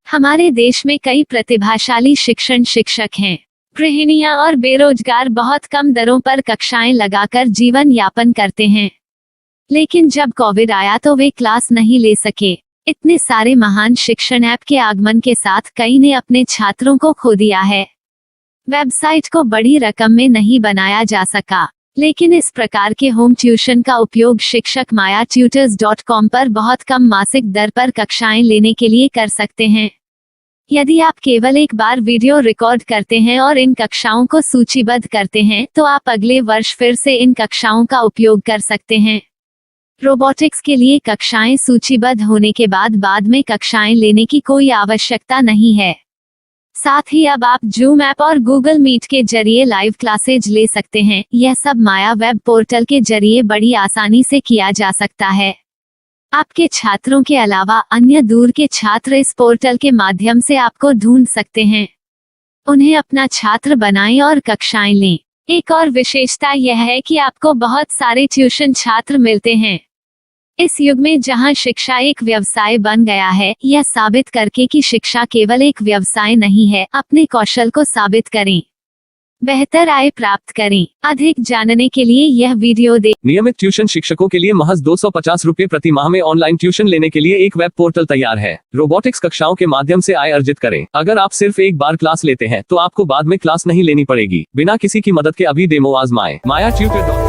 हमारे देश में कई प्रतिभाशाली शिक्षण शिक्षक हैं। गृहिणियां और बेरोजगार बहुत कम दरों पर कक्षाएं लगाकर जीवन यापन करते हैं। लेकिन जब कोविड आया तो वे क्लास नहीं ले सके। इतने सारे महान शिक्षण ऐप के आगमन के साथ कई ने अपने छात्रों को खो दिया है। वेबसाइट को बड़ी रकम में नहीं बनाया जा सका, लेकिन इस प्रकार के होम ट्यूशन का उपयोग शिक्षक myatutors.com पर बहुत कम मासिक दर पर कक्षाएं लेने के लिए कर सकते हैं। यदि आप केवल एक बार वीडियो रिकॉर्ड करते हैं और इन कक्षाओं को सूचीबद्ध करते हैं तो आप अगले वर्ष फिर से इन कक्षाओं का उपयोग कर सकते हैं। रोबोटिक्स के लिए कक्षाएं सूचीबद्ध होने के बाद में कक्षाएं लेने की कोई आवश्यकता नहीं है। साथ ही अब आप जूम ऐप और गूगल मीट के जरिए लाइव क्लासेज ले सकते हैं। यह सब माया वेब पोर्टल के जरिए बड़ी आसानी से किया जा सकता है। आपके छात्रों के अलावा अन्य दूर के छात्र इस पोर्टल के माध्यम से आपको ढूंढ सकते हैं। उन्हें अपना छात्र बनाएं और कक्षाएं लें। एक और विशेषता यह है कि आपको बहुत सारे ट्यूशन छात्र मिलते हैं। इस युग में जहां शिक्षा एक व्यवसाय बन गया है, यह साबित करके कि शिक्षा केवल एक व्यवसाय नहीं है, अपने कौशल को साबित करें, बेहतर आय प्राप्त करें। अधिक जानने के लिए यह वीडियो देखें। नियमित ट्यूशन शिक्षकों के लिए महज 250 रुपए प्रति माह में ऑनलाइन ट्यूशन लेने के लिए एक वेब पोर्टल तैयार है। रोबोटिक्स कक्षाओं के माध्यम से आय अर्जित करें। अगर आप सिर्फ एक बार क्लास लेते हैं तो आपको बाद में क्लास नहीं लेनी पड़ेगी। बिना किसी की मदद के अभी डेमो आजमाएं। myatutors.com।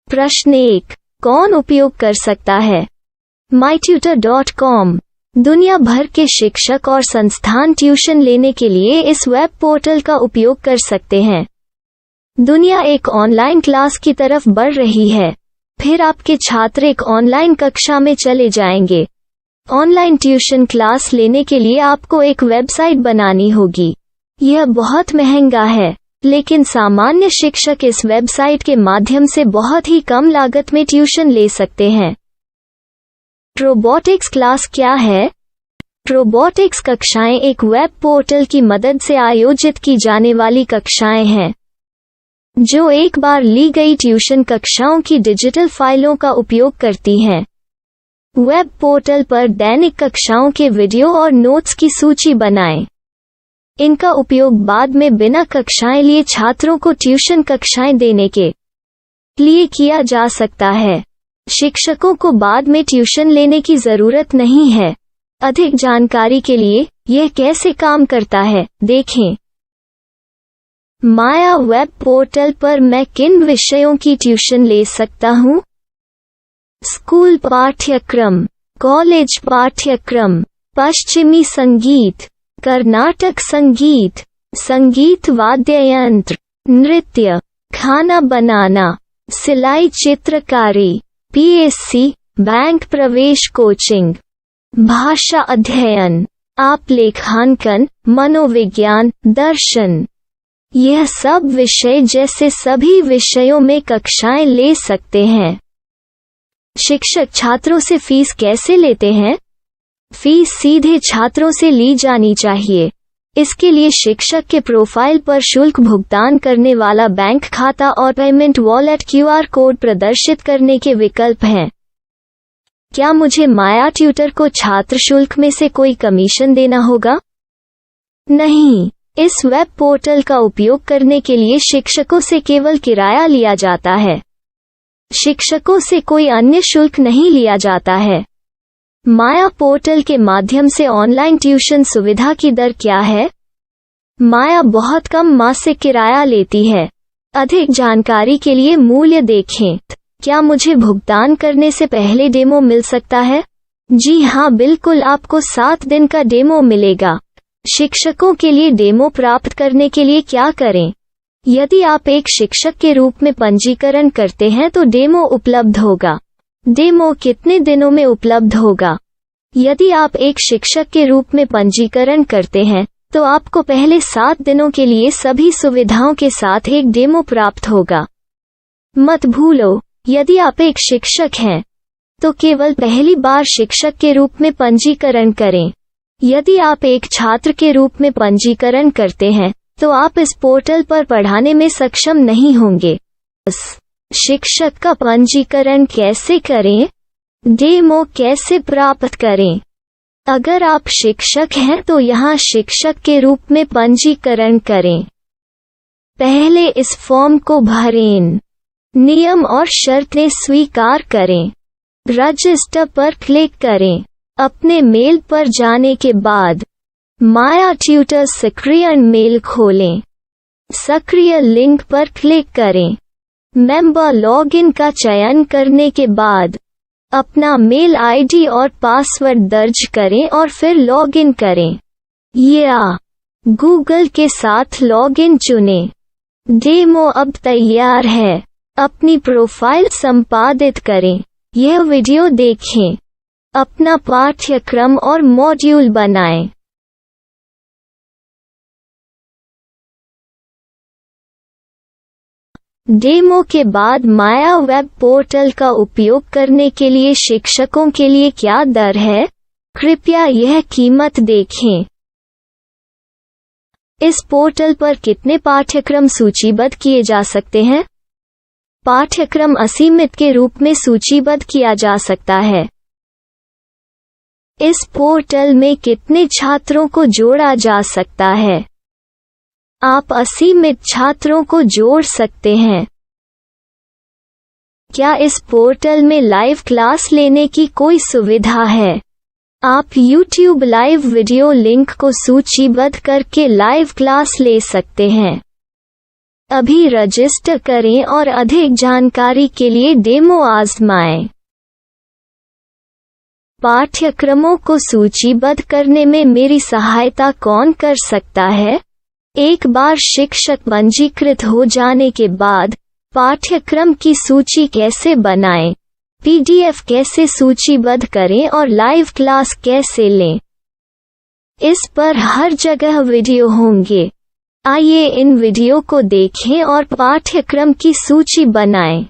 प्रश्न 1, कौन उपयोग कर सकता है? mytutor.com दुनिया भर के शिक्षक और संस्थान ट्यूशन लेने के लिए इस वेब पोर्टल का उपयोग कर सकते हैं। दुनिया एक ऑनलाइन क्लास की तरफ बढ़ रही है। फिर आपके छात्र एक ऑनलाइन कक्षा में चले जाएंगे। ऑनलाइन ट्यूशन क्लास लेने के लिए आपको एक वेबसाइट बनानी होगी। यह बहुत महंगा है, लेकिन सामान्य शिक्षक इस वेबसाइट के माध्यम से बहुत ही कम लागत में ट्यूशन ले सकते हैं। रोबोटिक्स क्लास क्या है? रोबोटिक्स कक्षाएं एक वेब पोर्टल की मदद से आयोजित की जाने वाली कक्षाएं हैं, जो एक बार ली गई ट्यूशन कक्षाओं की डिजिटल फाइलों का उपयोग करती हैं। वेब पोर्टल पर दैनिक कक्षाओं के वीडियो और नोट्स की सूची बनाएं। इनका उपयोग बाद में बिना कक्षाएं लिए छात्रों को ट्यूशन कक्षाएं देने के लिए किया जा सकता है। शिक्षकों को बाद में ट्यूशन लेने की जरूरत नहीं है। अधिक जानकारी के लिए यह कैसे काम करता है, देखें। माया वेब पोर्टल पर मैं किन विषयों की ट्यूशन ले सकता हूँ? स्कूल पाठ्यक्रम, कॉलेज पाठ्यक्रम, पश्चिमी संगीत, कर्नाटक संगीत, संगीत वाद्य यंत्र, नृत्य, खाना बनाना, सिलाई चित्रकारी, पीएससी, बैंक प्रवेश कोचिंग, भाषा अध्ययन, आप लेखांकन, मनोविज्ञान, दर्शन। यह सब विषय जैसे सभी विषयों में कक्षाएं ले सकते हैं। शिक्षक छात्रों से फीस कैसे लेते हैं? फीस सीधे छात्रों से ली जानी चाहिए। इसके लिए शिक्षक के प्रोफाइल पर शुल्क भुगतान करने वाला बैंक खाता और पेमेंट वॉलेट क्यूआर कोड प्रदर्शित करने के विकल्प हैं। क्या मुझे माया ट्यूटर को छात्र शुल्क में से कोई कमीशन देना होगा? नहीं, इस वेब पोर्टल का उपयोग करने के लिए शिक्षकों से केवल किराया लिया जाता है। शिक्षकों से कोई अन्य शुल्क नहीं लिया जाता है। माया पोर्टल के माध्यम से ऑनलाइन ट्यूशन सुविधा की दर क्या है? माया बहुत कम मासिक किराया लेती है। अधिक जानकारी के लिए मूल्य देखें। क्या मुझे भुगतान करने से पहले डेमो मिल सकता है? जी हाँ, बिल्कुल, आपको 7 दिन का डेमो मिलेगा। शिक्षकों के लिए डेमो प्राप्त करने के लिए क्या करें? यदि आप एक शिक्षक के रूप में पंजीकरण करते हैं तो डेमो उपलब्ध होगा। डेमो कितने दिनों में उपलब्ध होगा? यदि आप एक शिक्षक के रूप में पंजीकरण करते हैं तो आपको पहले 7 दिनों के लिए सभी सुविधाओं के साथ एक डेमो प्राप्त होगा। मत भूलो, यदि आप एक शिक्षक हैं तो केवल पहली बार शिक्षक के रूप में पंजीकरण करें। यदि आप एक छात्र के रूप में पंजीकरण करते हैं तो आप इस पोर्टल पर पढ़ाने में सक्षम नहीं होंगे। शिक्षक का पंजीकरण कैसे करें? डेमो कैसे प्राप्त करें? अगर आप शिक्षक हैं तो यहाँ शिक्षक के रूप में पंजीकरण करें। पहले इस फॉर्म को भरें। नियम और शर्तें स्वीकार करें। रजिस्टर पर क्लिक करें। अपने मेल पर जाने के बाद माया ट्यूटर सक्रिय मेल खोलें। सक्रिय लिंक पर क्लिक करें। मेंबर लॉगिन का चयन करने के बाद अपना मेल आईडी और पासवर्ड दर्ज करें और फिर लॉगिन करें या गूगल के साथ लॉगिन चुनें। डेमो अब तैयार है। अपनी प्रोफाइल संपादित करें। यह वीडियो देखें। अपना पाठ्यक्रम और मॉड्यूल बनाएं। डेमो के बाद माया वेब पोर्टल का उपयोग करने के लिए शिक्षकों के लिए क्या दर है? कृपया यह कीमत देखें। इस पोर्टल पर कितने पाठ्यक्रम सूचीबद्ध किए जा सकते हैं? पाठ्यक्रम असीमित के रूप में सूचीबद्ध किया जा सकता है। इस पोर्टल में कितने छात्रों को जोड़ा जा सकता है? आप असीमित छात्रों को जोड़ सकते हैं। क्या इस पोर्टल में लाइव क्लास लेने की कोई सुविधा है? आप YouTube लाइव वीडियो लिंक को सूचीबद्ध करके लाइव क्लास ले सकते हैं। अभी रजिस्टर करें और अधिक जानकारी के लिए डेमो आजमाएं। पाठ्यक्रमों को सूचीबद्ध करने में मेरी सहायता कौन कर सकता है? एक बार शिक्षक पंजीकृत हो जाने के बाद पाठ्यक्रम की सूची कैसे बनाएं? PDF कैसे सूचीबद्ध करें और लाइव क्लास कैसे लें? इस पर हर जगह वीडियो होंगे। आइए इन वीडियो को देखें और पाठ्यक्रम की सूची बनाएं।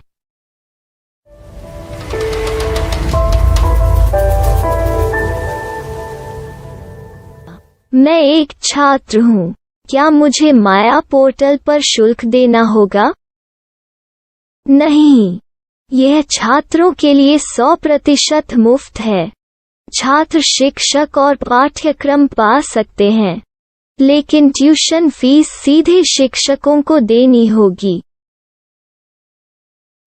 मैं एक छात्र हूँ। क्या मुझे माया पोर्टल पर शुल्क देना होगा? नहीं, यह छात्रों के लिए 100% मुफ्त है। छात्र शिक्षक और पाठ्यक्रम पा सकते हैं, लेकिन ट्यूशन फीस सीधे शिक्षकों को देनी होगी।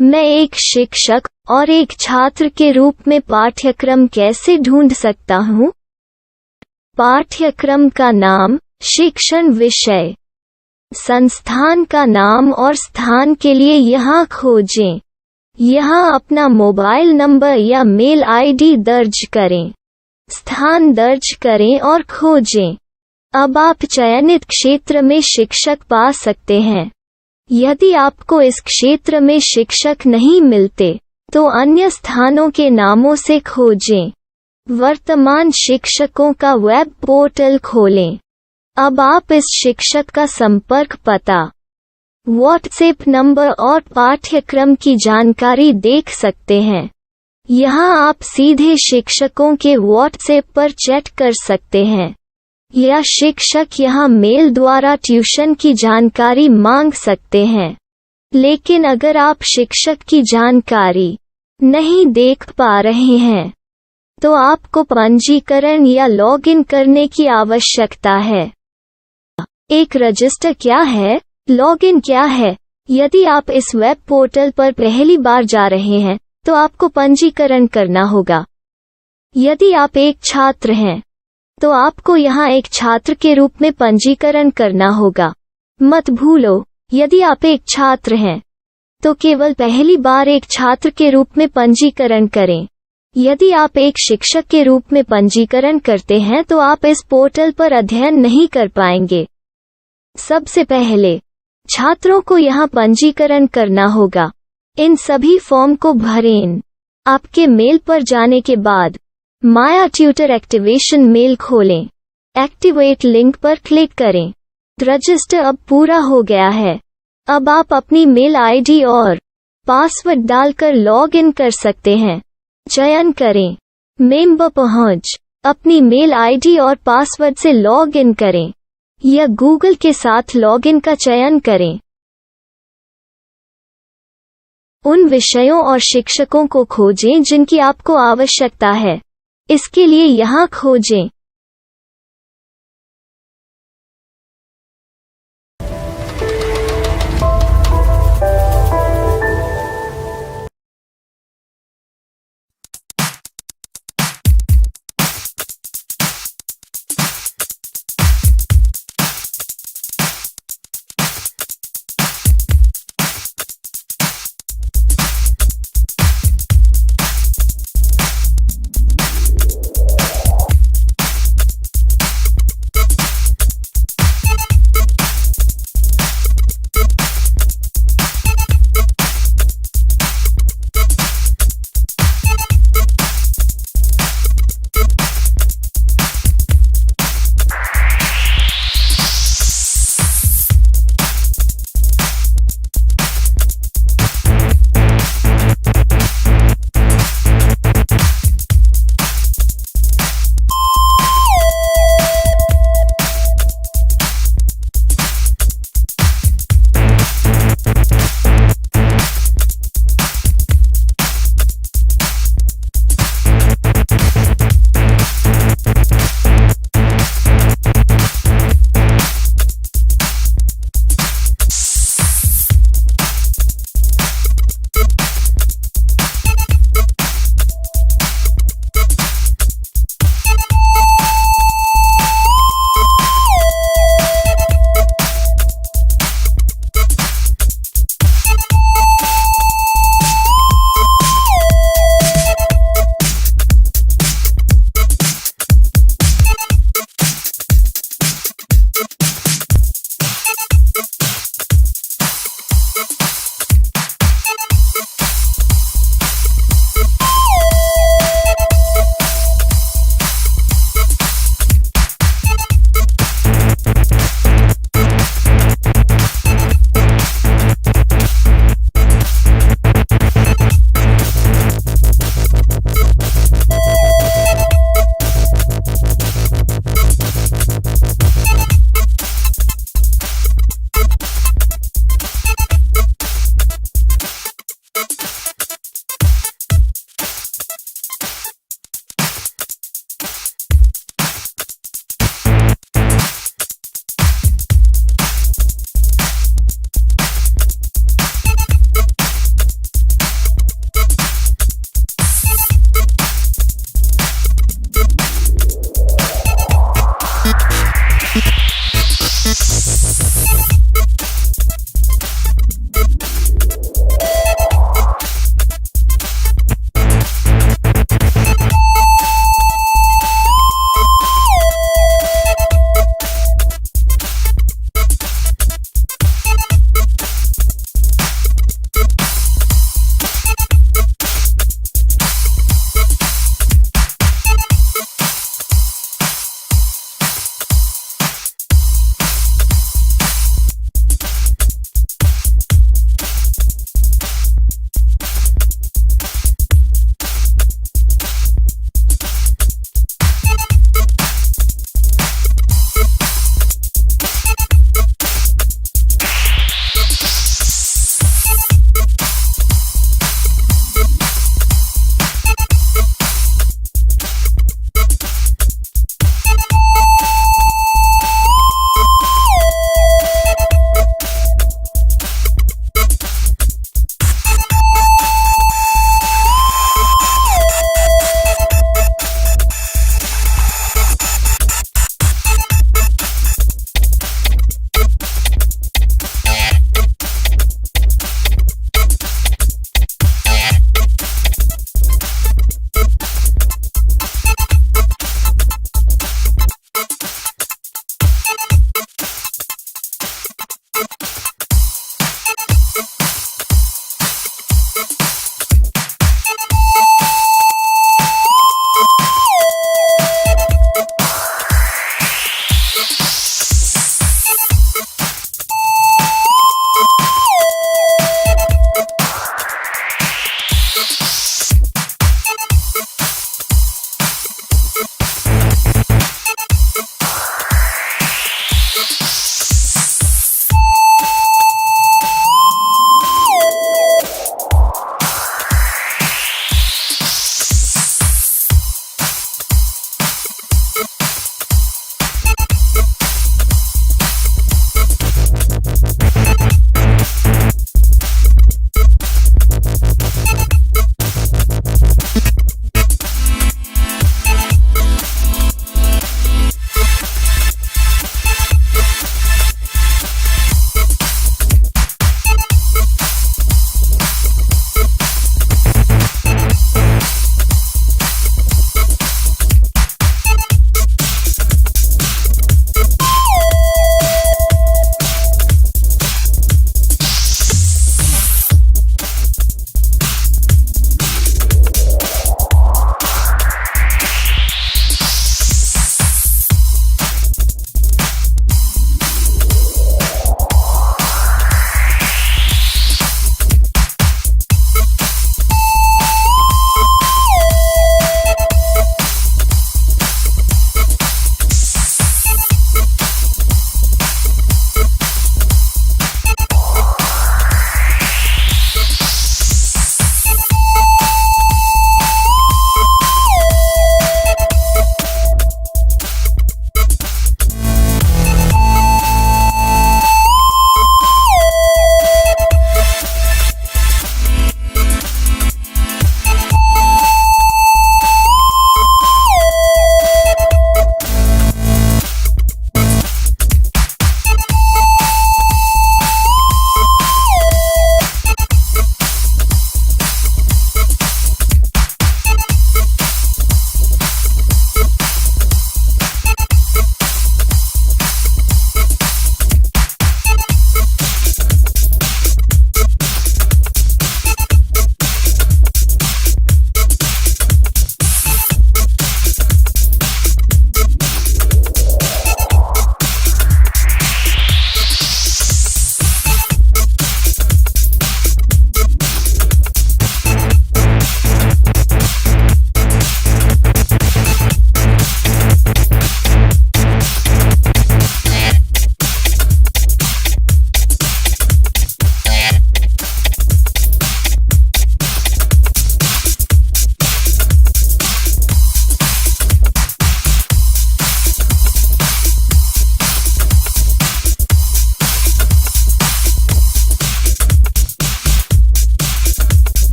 मैं एक शिक्षक और एक छात्र के रूप में पाठ्यक्रम कैसे ढूंढ सकता हूँ? पाठ्यक्रम का नाम, शिक्षण विषय, संस्थान का नाम और स्थान के लिए यहाँ खोजें। यहाँ अपना मोबाइल नंबर या मेल आईडी दर्ज करें। स्थान दर्ज करें और खोजें। अब आप चयनित क्षेत्र में शिक्षक पा सकते हैं। यदि आपको इस क्षेत्र में शिक्षक नहीं मिलते, तो अन्य स्थानों के नामों से खोजें। वर्तमान शिक्षकों का वेब पोर्टल खोलें। अब आप इस शिक्षक का संपर्क पता, व्हाट्सएप नंबर और पाठ्यक्रम की जानकारी देख सकते हैं। यहाँ आप सीधे शिक्षकों के व्हाट्सएप पर चैट कर सकते हैं या शिक्षक यहाँ मेल द्वारा ट्यूशन की जानकारी मांग सकते हैं। लेकिन अगर आप शिक्षक की जानकारी नहीं देख पा रहे हैं, तो आपको पंजीकरण या लॉगिन करने की आवश्यकता है। एक रजिस्टर क्या है? लॉगिन क्या है? यदि आप इस वेब पोर्टल पर पहली बार जा रहे हैं, तो आपको पंजीकरण करना होगा। यदि आप एक छात्र हैं, तो आपको यहाँ एक छात्र के रूप में पंजीकरण करना होगा। मत भूलो, यदि आप एक छात्र हैं, तो केवल पहली बार एक छात्र के रूप में पंजीकरण करें। यदि आप एक शिक्षक के रूप में पंजीकरण करते हैं, तो आप इस पोर्टल पर अध्ययन नहीं कर पाएंगे। सबसे पहले छात्रों को यहाँ पंजीकरण करना होगा। इन सभी फॉर्म को भरें। आपके मेल पर जाने के बाद माया ट्यूटर एक्टिवेशन मेल खोलें। एक्टिवेट लिंक पर क्लिक करें। रजिस्टर अब पूरा हो गया है। अब आप अपनी मेल आईडी और पासवर्ड डालकर लॉग इन कर सकते हैं। चयन करें मेंबर पहुंच। अपनी मेल आईडी और पासवर्ड से लॉग इन करें या गूगल के साथ लॉगिन का चयन करें। उन विषयों और शिक्षकों को खोजें जिनकी आपको आवश्यकता है। इसके लिए यहाँ खोजें।